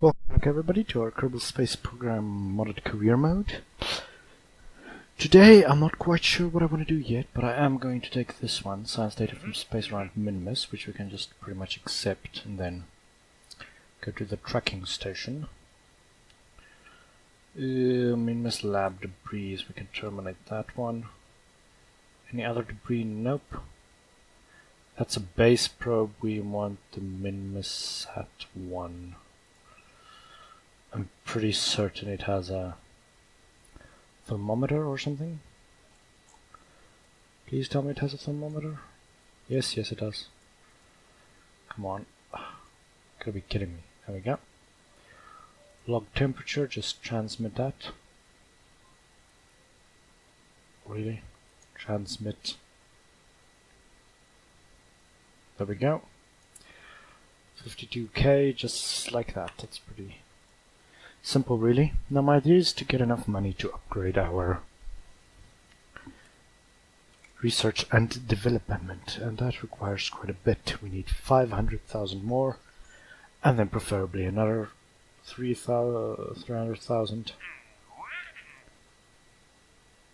Welcome back everybody to our Kerbal Space Program modded career mode. Today I'm not quite sure what I want to do yet, but I am going to take this one, science data from space around Minimus, which we can just pretty much accept and then go to the tracking station. Minimus lab debris, we can terminate that one. Any other debris? Nope. That's a base probe, we want the Minimus at 1. I'm pretty certain it has a thermometer or something. Please tell me it has a thermometer. Yes, it does. Come on. Gotta be kidding me. There we go. Log temperature, just transmit that. Really? Transmit. There we go. 52k, just like that. That's pretty simple, really. Now my idea is to get enough money to upgrade our research and development, and that requires quite a bit. We need 500,000 more, and then preferably another 300,000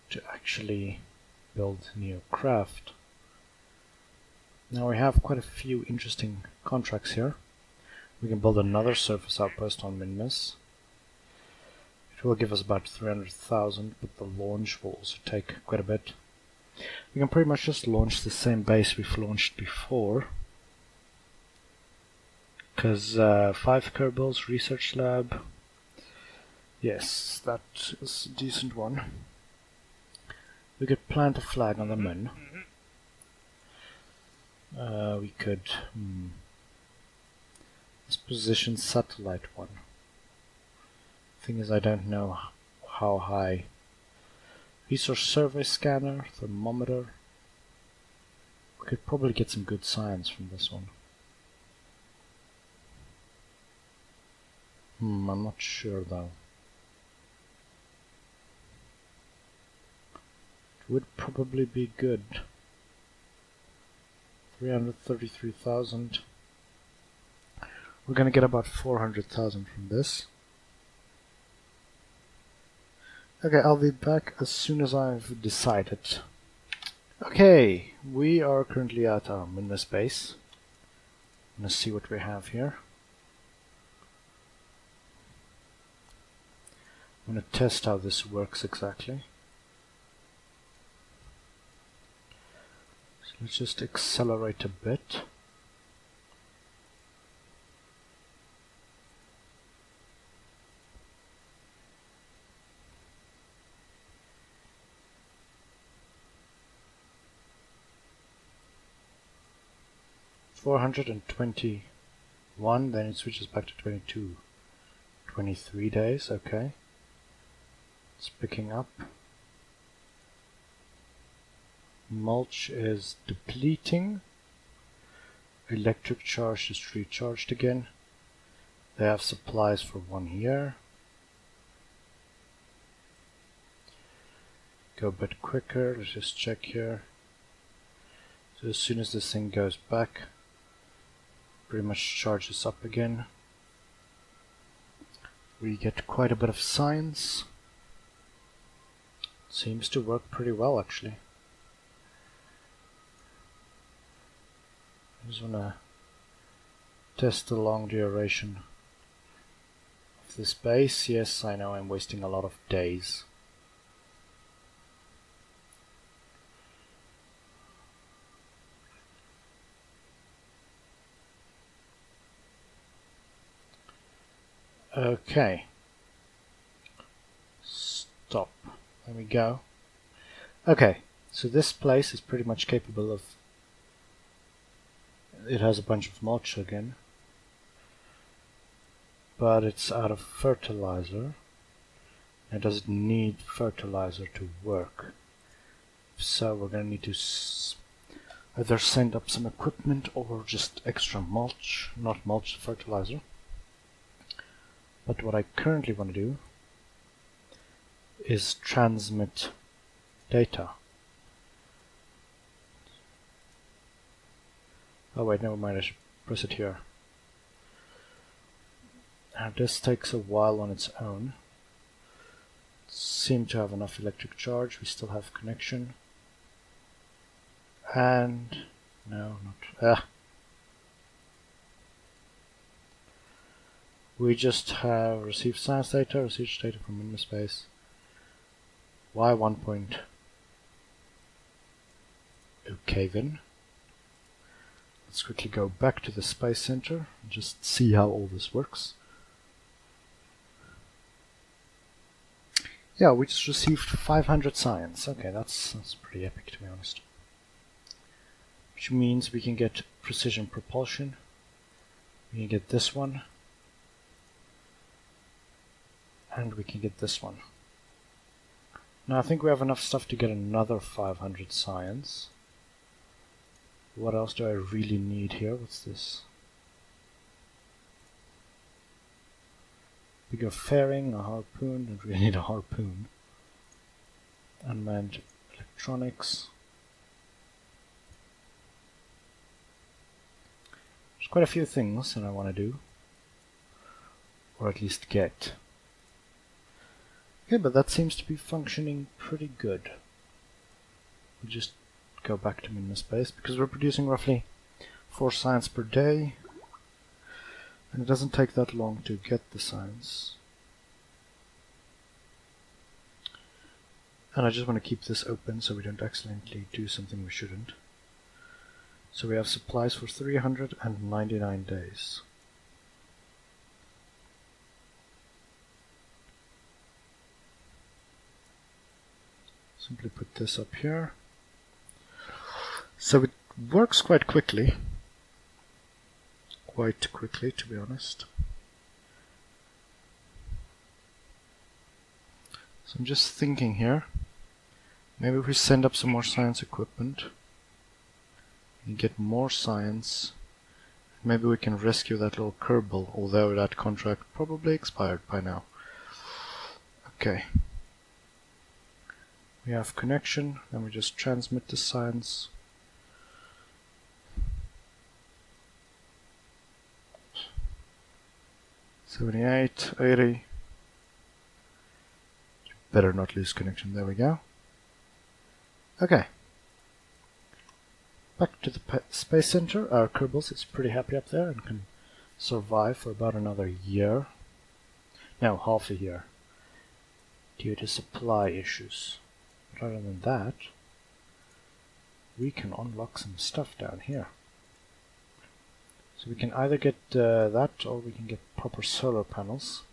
to actually build new craft. Now we have quite a few interesting contracts here. We can build another surface outpost on Minimus. It will give us about 300,000, but the launch will also take quite a bit. We can pretty much just launch the same base we've launched before, because 5 Kerbals, research lab. Yes, that is a decent one. We could plant a flag on the moon. We could let's position satellite one. Thing is, I don't know how high. Resource survey scanner, thermometer. We could probably get some good science from this one. I'm not sure though. It would probably be good. 333,000. We're gonna get about 400,000 from this. Okay, I'll be back as soon as I've decided. Okay, we are currently at our Minimus base. Let's see what we have here. I'm going to test how this works exactly. So let's just accelerate a bit. $421, then it switches back to 22. 23 days, okay. It's picking up. Mulch is depleting. Electric charge is recharged again. They have supplies for 1 year. Go a bit quicker, let's just check here. So as soon as this thing goes back, pretty much charges up again. We get quite a bit of science. Seems to work pretty well actually. I just wanna test the long duration of this base. Yes, I know I'm wasting a lot of days. Okay. Stop. There we go. Okay, so this place is pretty much capable of... It has a bunch of mulch again. But it's out of fertilizer. And does it need fertilizer to work? So we're going to need to either send up some equipment or just extra mulch. Not mulch, fertilizer. But what I currently want to do is transmit data. Oh wait, never mind, I should press it here. Now this takes a while on its own. Seem to have enough electric charge. We still have connection. And no, not we just have received science data, received data from MinSpace. Why 1 point? Okay then. Let's quickly go back to the Space Center and just see how all this works. Yeah, we just received 500 science. Okay, that's pretty epic, to be honest. Which means we can get precision propulsion. We can get this one. And we can get this one. Now I think we have enough stuff to get another 500 science. What else do I really need here? What's this? Bigger fairing, a harpoon. Don't really need a harpoon. Unmanned electronics. There's quite a few things that I want to do. Or at least get. Okay, but that seems to be functioning pretty good. We'll just go back to MinSpace because we're producing roughly 4 science per day. And it doesn't take that long to get the science. And I just want to keep this open so we don't accidentally do something we shouldn't. So we have supplies for 399 days. Simply put this up here. So it works quite quickly. Quite quickly, to be honest. So I'm just thinking here. Maybe if we send up some more science equipment and get more science, maybe we can rescue that little Kerbal, although that contract probably expired by now. Okay. We have connection, then we just transmit the science. $78, $80. Better not lose connection. There we go. Okay. Back to the Space Center. Our Kerbal is pretty happy up there and can survive for about another year. No, half a year. Due to supply issues. But other than that, we can unlock some stuff down here. So we can either get that or we can get proper solar panels.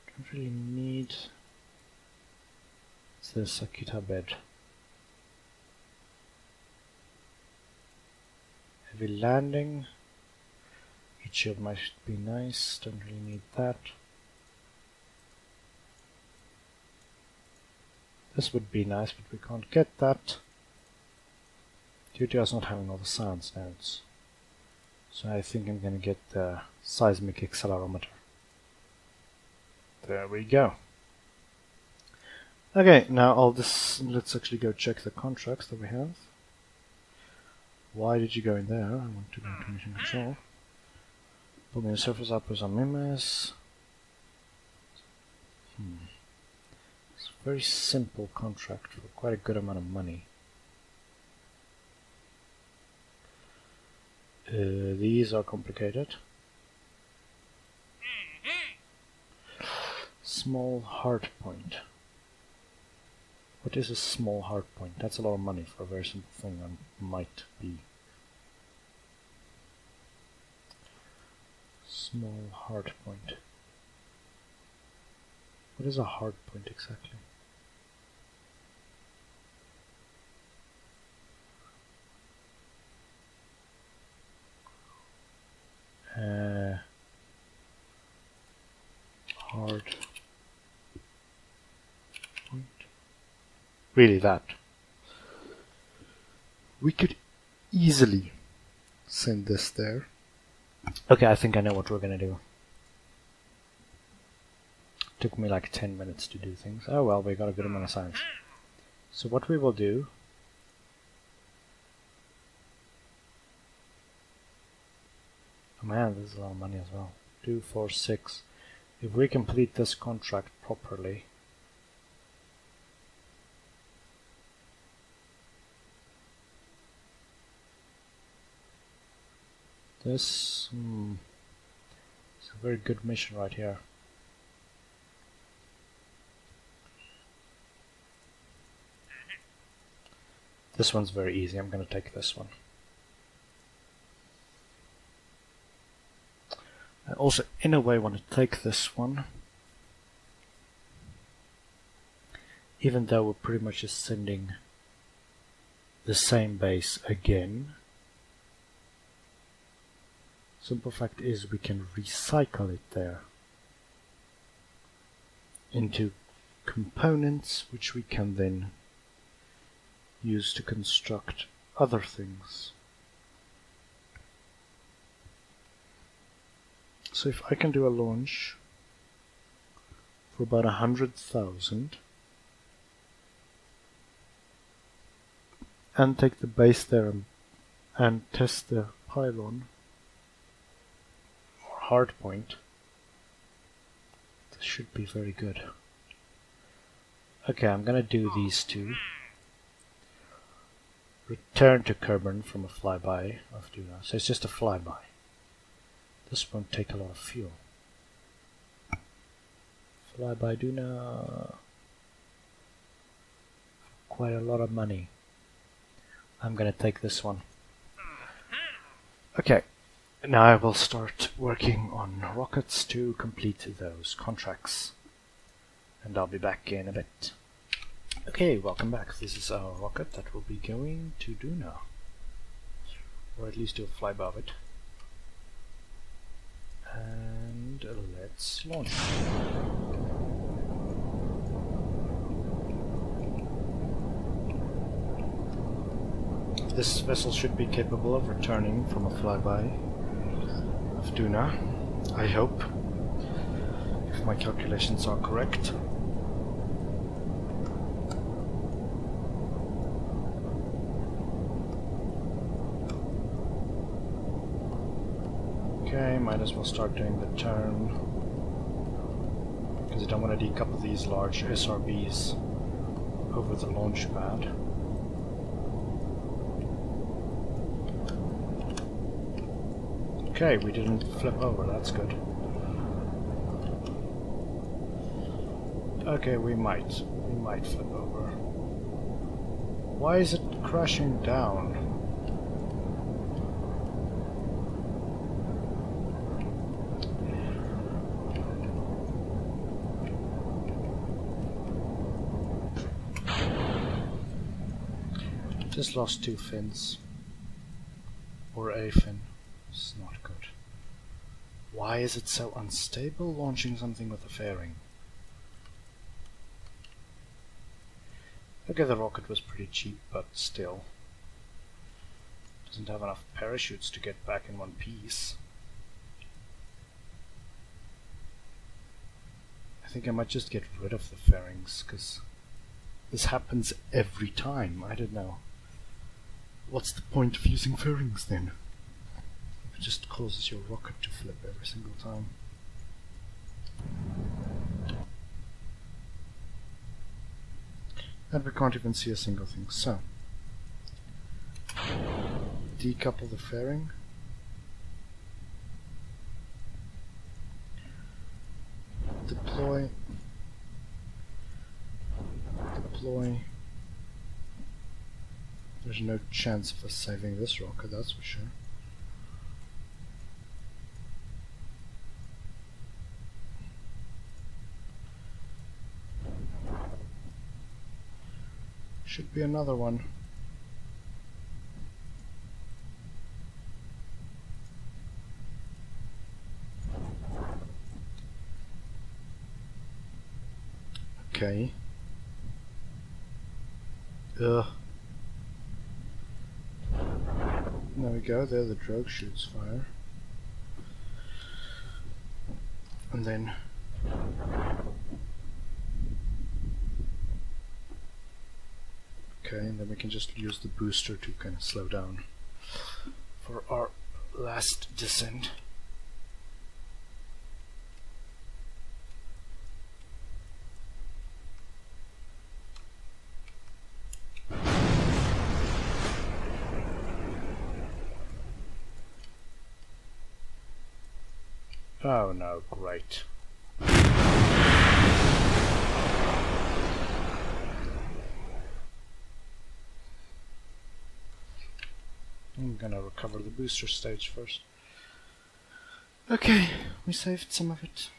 Don't really need this Akita bed. Heavy landing. Heat shield might be nice, don't really need that. This would be nice, but we can't get that due to us not having all the science nodes. So I think I'm going to get the seismic accelerometer. There we go. Okay, now let's actually go check the contracts that we have. Why did you go in there? I want to go into mission control. Building a surface outpost on Mimes. It's a very simple contract for quite a good amount of money. These are complicated. Small hard point. What is a small hard point? That's a lot of money for a very simple thing that might be. Small hard point. What is a hard point exactly? Hard point. Really that. We could easily send this there. Okay, I think I know what we're gonna do. Took me like 10 minutes to do things. Oh well, we got a good amount of science. So what we will do Oh man, this is a lot of money as well. 2, 4, 6. If we complete this contract properly, this is a very good mission right here. This one's very easy. I'm going to take this one. I also, in a way, want to take this one, even though we're pretty much just sending the same base again. Simple fact is we can recycle it there into components which we can then use to construct other things. So if I can do a launch for about 100,000 and take the base there and test the pylon or hardpoint, this should be very good. Okay, I'm gonna do these two. Return to Kerbal from a flyby of Duna. So it's just a flyby. This won't take a lot of fuel. Flyby Duna. Quite a lot of money. I'm gonna take this one. Okay, now I will start working on rockets to complete those contracts. And I'll be back in a bit. Okay, welcome back. This is our rocket that will be going to Duna. Or at least do a flyby of it. And let's launch. This vessel should be capable of returning from a flyby of Duna, I hope, if my calculations are correct. Okay, might as well start doing the turn, because I don't want to decouple these large SRBs over the launch pad. Okay, we didn't flip over, that's good. Okay, we might flip over. Why is it crashing down? Just lost 2 fins. Or a fin. It's not good. Why is it so unstable launching something with a fairing? Okay, the rocket was pretty cheap, but still. Doesn't have enough parachutes to get back in one piece. I think I might just get rid of the fairings, because this happens every time. I don't know. What's the point of using fairings then? It just causes your rocket to flip every single time. And we can't even see a single thing. So, decouple the fairing. Deploy. There's no chance of us saving this rocket, that's for sure. Should be another one. Okay. Ugh. There we go, there the drogue shoots fire. And then okay, and then we can just use the booster to kind of slow down for our last descent. Oh no, great. I'm gonna recover the booster stage first. Okay, we saved some of it.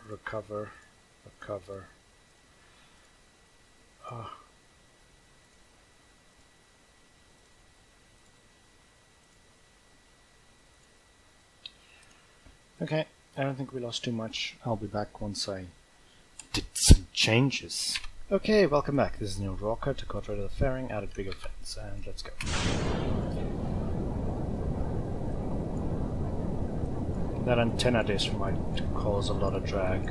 Recover. Okay, I don't think we lost too much. I'll be back once I did some changes. Okay, welcome back. This is Neil Rocker to cut rid of the fairing, added bigger fence, and let's go. That antenna dish might cause a lot of drag,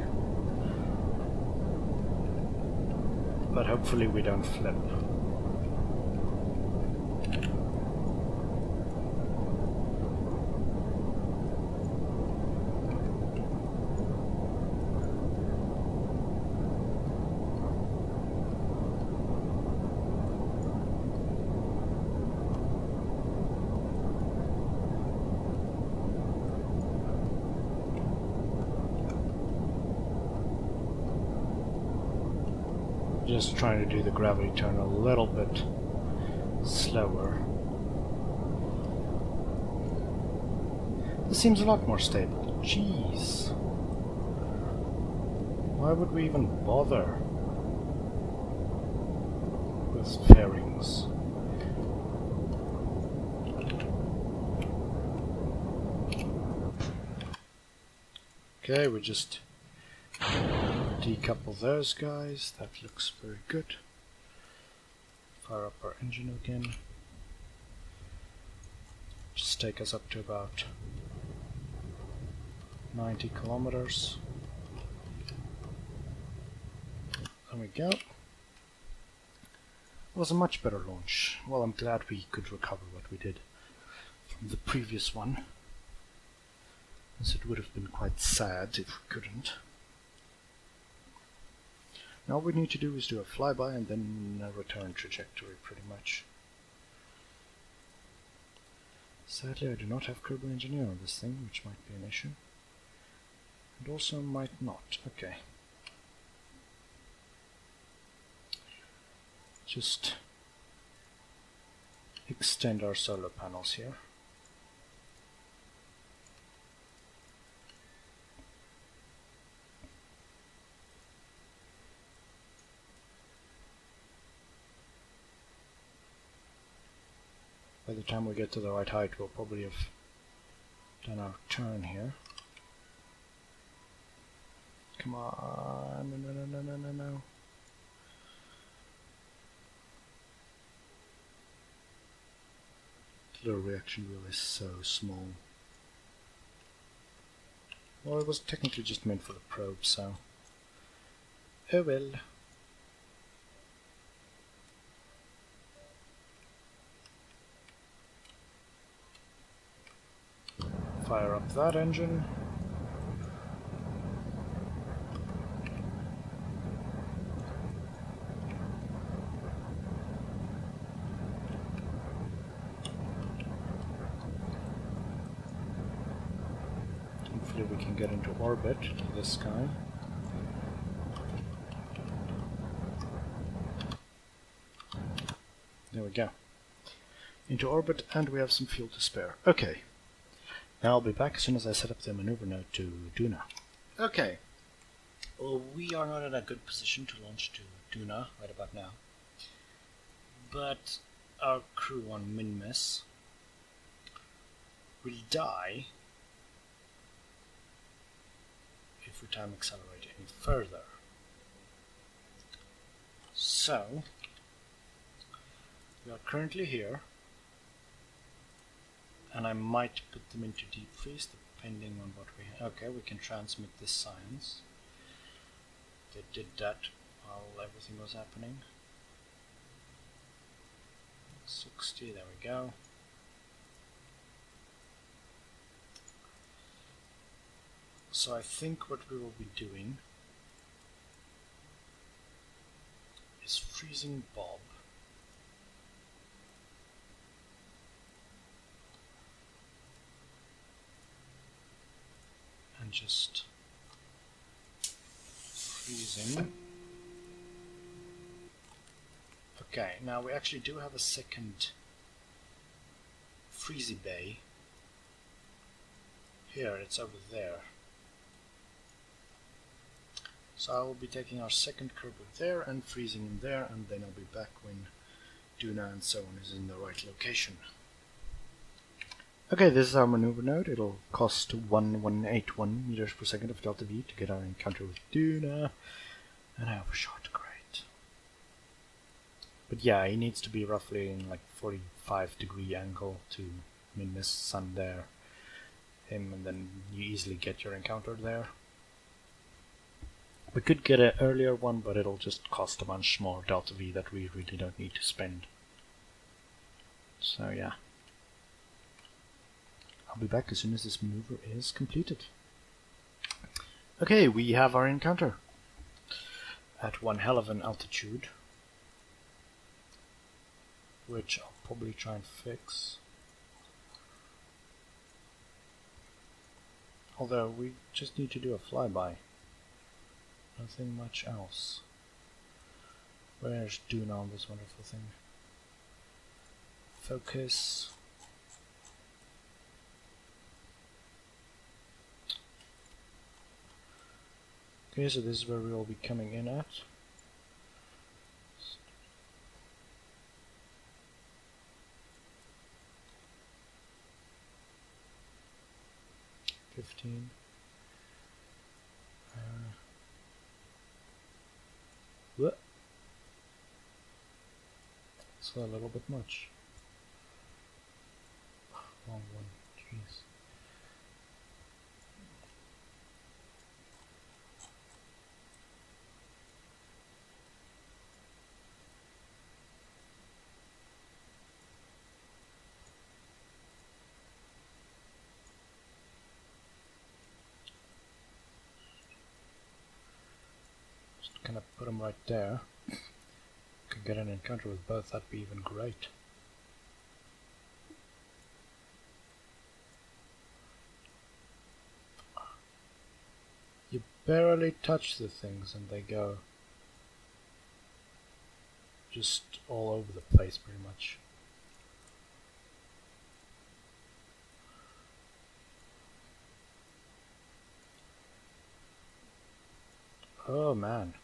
but hopefully we don't flip. Just trying to do the gravity turn a little bit slower. This seems a lot more stable. Jeez. Why would we even bother with fairings? Okay, we just decouple those guys. That looks very good. Fire up our engine again. Just take us up to about 90 kilometers. There we go. It was a much better launch. Well, I'm glad we could recover what we did from the previous one, as it would have been quite sad if we couldn't. Now all we need to do is do a flyby and then a return trajectory, pretty much. Sadly, I do not have Kerbal Engineer on this thing, which might be an issue. And also might not. Okay. Just extend our solar panels here. By the time we get to the right height, we'll probably have done our turn here. Come on, no. The little reaction wheel is so small. Well, it was technically just meant for the probe, so... oh well. Fire up that engine. Hopefully we can get into orbit to this guy. There we go. Into orbit, and we have some fuel to spare. Okay. Now I'll be back as soon as I set up the maneuver node to Duna. Okay. Well, we are not in a good position to launch to Duna right about now. But our crew on Minmus will die if we time accelerate any further. So, we are currently here. And I might put them into DeepFreeze depending on what we have. Okay, we can transmit this Sience. They did that while everything was happening. 60, there we go. So I think what we will be doing is freezing Bob just freezing. Okay, now we actually do have a second freezy bay. Here, it's over there. So I will be taking our second Kerbal there and freezing in there, and then I'll be back when Duna and so on is in the right location. Okay, this is our maneuver node. It'll cost 1181 meters per second of delta V to get our encounter with Duna, and I have a shot, great. But yeah, he needs to be roughly in like 45-degree angle to miss sun there, him, and then you easily get your encounter there. We could get an earlier one, but it'll just cost a bunch more delta V that we really don't need to spend. So yeah. I'll be back as soon as this maneuver is completed. Okay, we have our encounter at one hell of an altitude, which I'll probably try and fix. Although we just need to do a flyby. Nothing much else. Where's Duna on this wonderful thing? Focus. Okay, so this is where we will be coming in at. What? It's a little bit much. Wrong one, jeez. Just kind of put them right there. Could get an encounter with both, that'd be even great. You barely touch the things and they go just all over the place pretty much. Oh man.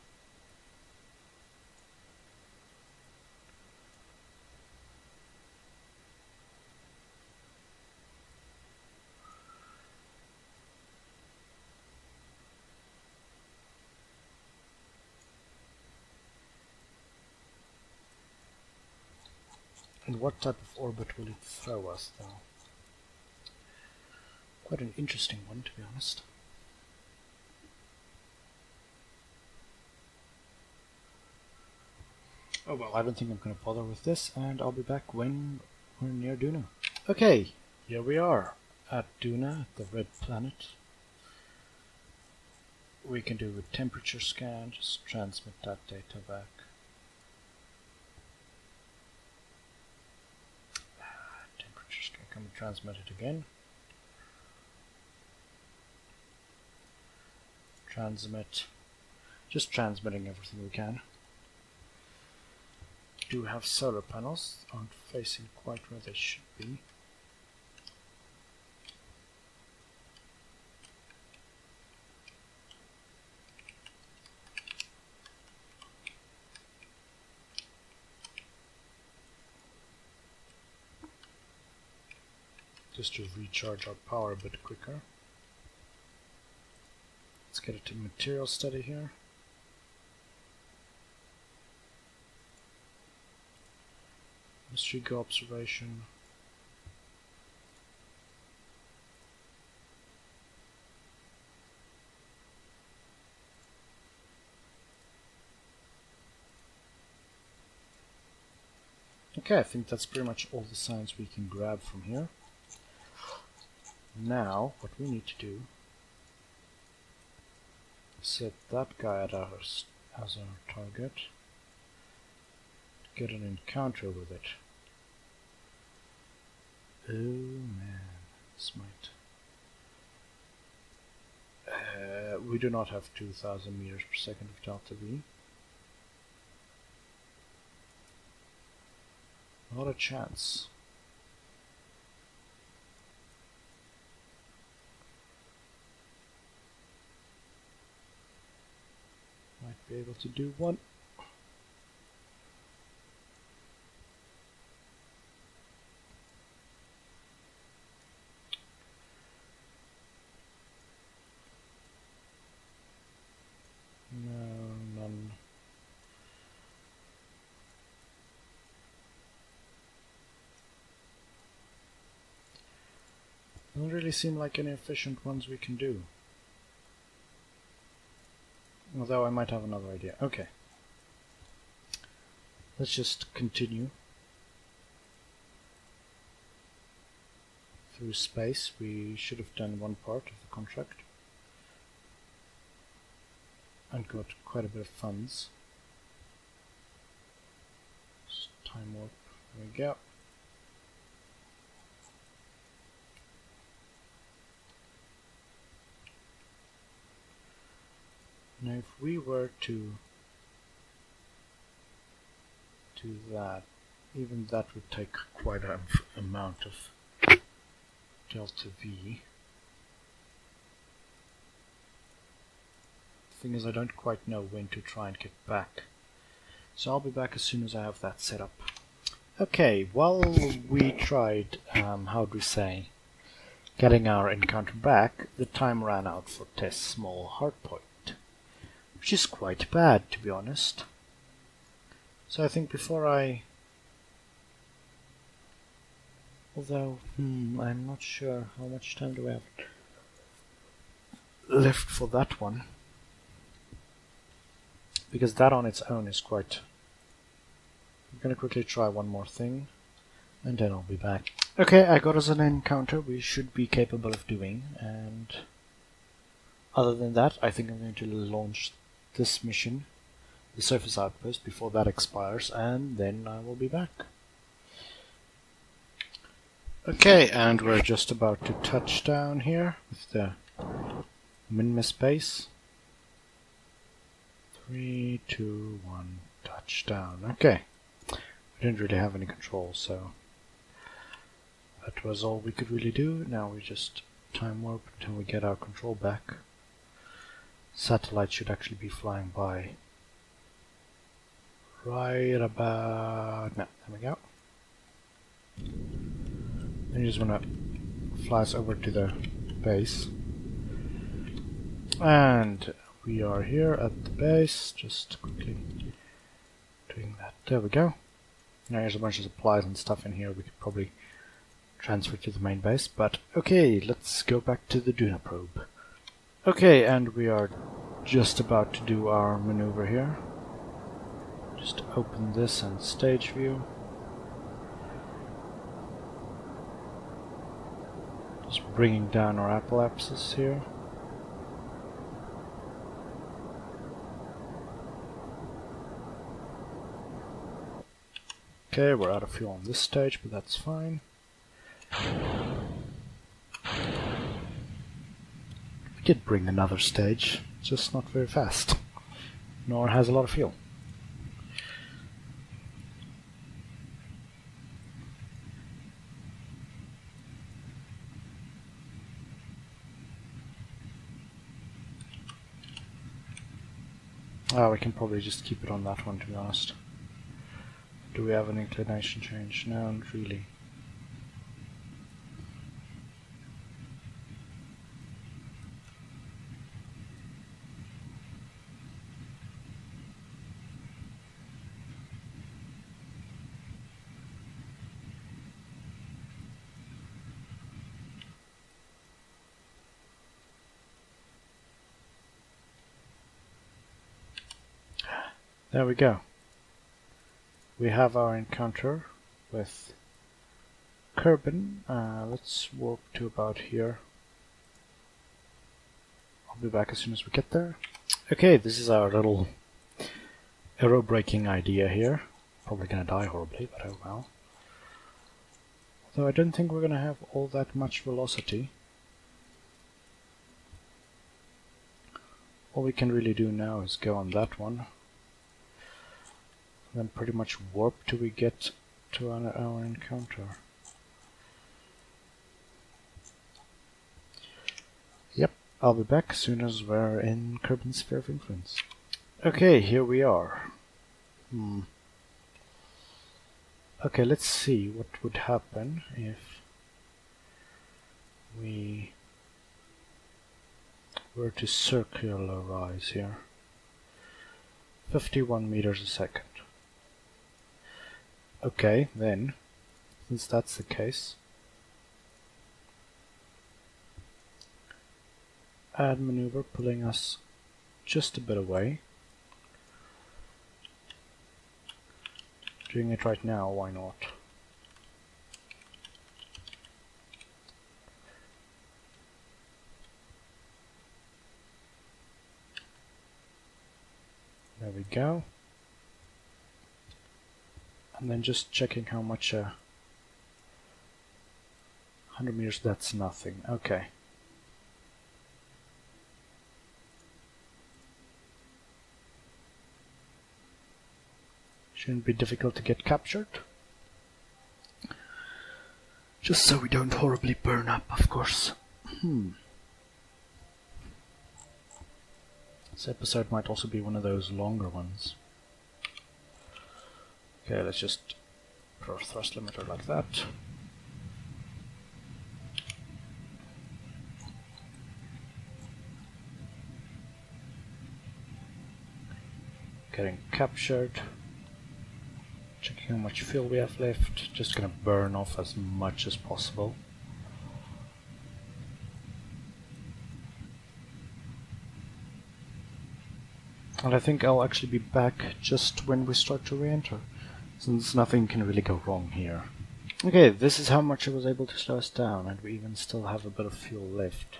And what type of orbit will it throw us, though? Quite an interesting one, to be honest. Oh well, I don't think I'm going to bother with this, and I'll be back when we're near Duna. Okay, here we are at Duna, the red planet. We can do a temperature scan, just transmit that data back. Temperature scan, can we transmit it again? Transmit, just transmitting everything we can. Do have solar panels, aren't facing quite where they should be. Just to recharge our power a bit quicker. Let's get it to material study here. Mystery go observation. Okay, I think that's pretty much all the science we can grab from here. Now, what we need to do is set that guy as our target. Get an encounter with it. Oh man, this might... we do not have 2000 meters per second of delta V. Not a chance. Might be able to do one. No, none. Doesn't really seem like any efficient ones we can do. Although I might have another idea. Okay. Let's just continue through space. We should have done one part of the contract and got quite a bit of funds. Just time warp. There we go. Now if we were to do that, even that would take quite an amount of delta V. The thing is, I don't quite know when to try and get back. So I'll be back as soon as I have that set up. Okay, while we tried, how do we say, getting our encounter back, the time ran out for test small hardpoint. Which is quite bad, to be honest. So I think before although, I'm not sure how much time do we have left for that one. Because that on its own is quite... I'm gonna quickly try one more thing, and then I'll be back. Okay, I got us an encounter we should be capable of doing, and other than that, I think I'm going to launch this mission, the surface outpost, before that expires, and then I will be back. Okay, and we're just about to touch down here with the Minmus base. 3, 2, 1, touchdown. Okay, we didn't really have any control, so that was all we could really do. Now we just time warp until we get our control back. Satellite should actually be flying by right about now. There we go. Then you just want to fly us over to the base, and we are here at the base. Just quickly doing that. There we go. Now there's a bunch of supplies and stuff in here. We could probably transfer to the main base, but okay, let's go back to the Duna probe. Okay, and we are just about to do our maneuver here. Just open this and stage view. Just bringing down our apoapsis here. Okay, we're out of fuel on this stage, but that's fine. We did bring another stage, just not very fast, nor has a lot of fuel. We can probably just keep it on that one, to be honest. Do we have an inclination change? No, not really. There we go. We have our encounter with Kerbal. Let's warp to about here. I'll be back as soon as we get there. Okay, this is our little aerobraking idea here. Probably gonna die horribly, but oh well. Though I don't think we're gonna have all that much velocity. all we can really do now is go on that one, then pretty much warp till we get to our encounter. Yep, I'll be back as soon as we're in Kerbal Sphere of Influence. Okay, here we are. Okay, let's see what would happen if we were to circularize here. 51 meters a second. Okay, then, since that's the case, add maneuver, pulling us just a bit away. Doing it right now, why not? There we go. And then just checking how much 100 meters, that's nothing. Okay. Shouldn't be difficult to get captured. Just so we don't horribly burn up, of course. This episode might also be one of those longer ones. Okay, let's just put our thrust limiter like that. Getting captured. Checking how much fuel we have left. Just gonna burn off as much as possible. And I think I'll actually be back just when we start to re-enter, since nothing can really go wrong here. Okay, this is how much it was able to slow us down, and we even still have a bit of fuel left.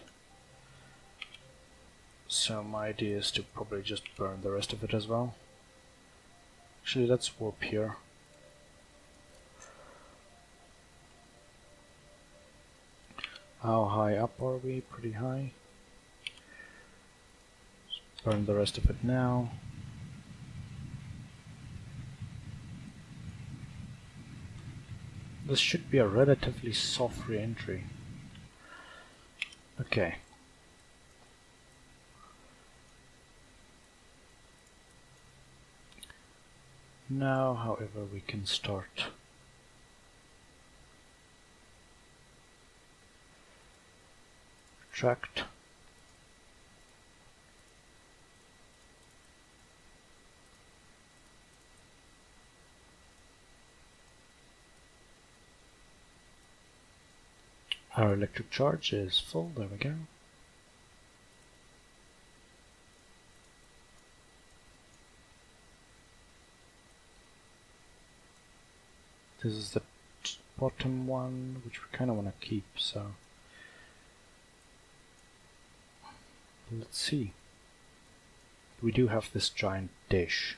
So my idea is to probably just burn the rest of it as well. Actually, let's warp here. How high up are we? Pretty high. Burn the rest of it now. This should be a relatively soft re-entry. Okay. Now, however, we can start retract. Our electric charge is full, there we go. This is the bottom one, which we kind of want to keep, so let's see. We do have this giant dish.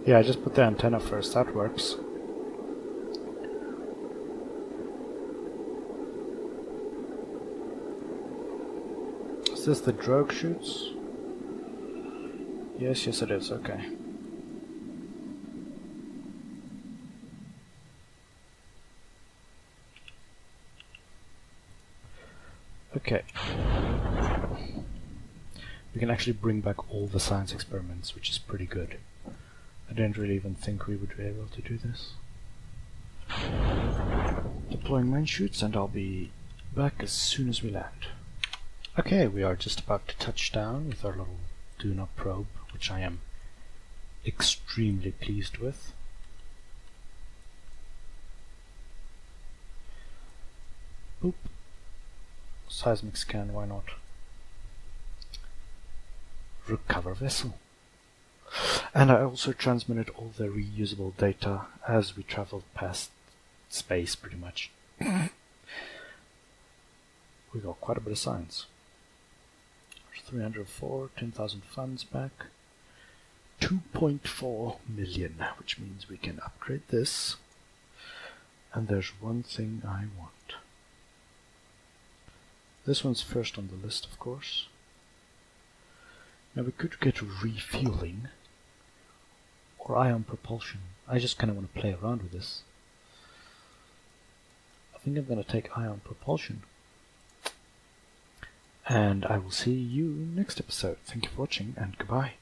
Yeah, I just put the antenna first, that works. Is this the drogue chutes? Yes, it is, okay. Okay. We can actually bring back all the science experiments, which is pretty good. I didn't really even think we would be able to do this. Deploying main chutes, and I'll be back as soon as we land. Okay, we are just about to touch down with our little Duna probe, which I am extremely pleased with. Boop. Seismic scan, why not? recover vessel. And I also transmitted all the reusable data as we traveled past space, pretty much. We got quite a bit of science. 304, 10,000 funds back. 2.4 million, which means we can upgrade this. And there's one thing I want. This one's first on the list, of course. Now we could get refueling or ion propulsion. I just kind of want to play around with this. I think I'm going to take ion propulsion. And I will see you next episode. Thank you for watching and goodbye.